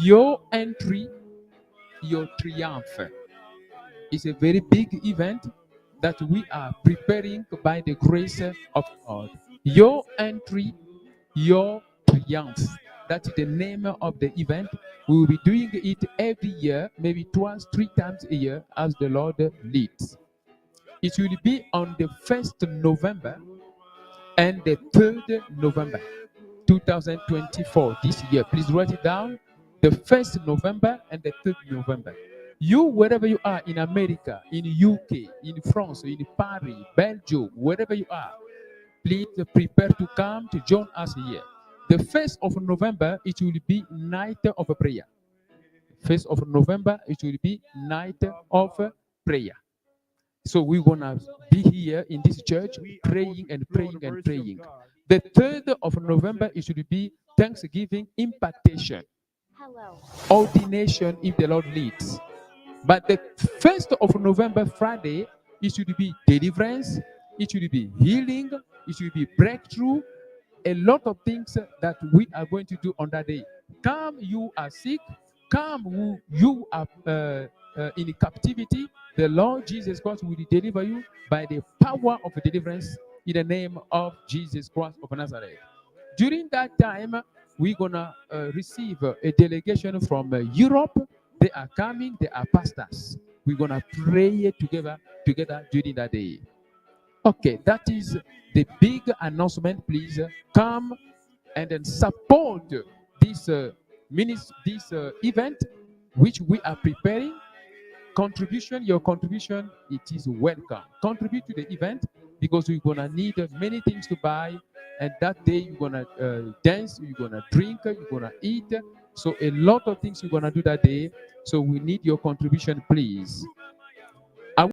Your entry, your triumph. It's a very big event that we are preparing by the grace of God. Your entry, your triumph. That's the name of the event. We will be doing it every year, maybe twice, 3 times a year, as the Lord leads. It will be on the 1st November and the 3rd November 2024 this year. Please write it down. The 1st November and the 3rd November. You, wherever you are in America, in UK, in France, in Paris, Belgium, wherever you are, please prepare to come to join us here. The 1st of November, it will be night of prayer. 1st of November, it will be night of prayer. So we're gonna be here in this church praying and praying and praying. The 3rd of November, it should be Thanksgiving impartation, ordination if the Lord leads. But the 1st of November, Friday, it should be deliverance, it should be healing, it should be breakthrough, a lot of things that we are going to do on that day. Come, you are sick. Come, you are in captivity. The Lord Jesus Christ will deliver you by the power of deliverance in the name of Jesus Christ of Nazareth. During that time, we're gonna receive a delegation from Europe. They are coming. They are pastors. We're gonna pray together during that day. Okay, that is the big announcement. Please come and then support this this event which we are preparing. Contribution, your contribution, it is welcome. Contribute to the event because we're gonna need many things to buy, and that day you're gonna dance, you're gonna drink, you're gonna eat. So a lot of things you're gonna do that day. So we need your contribution, please.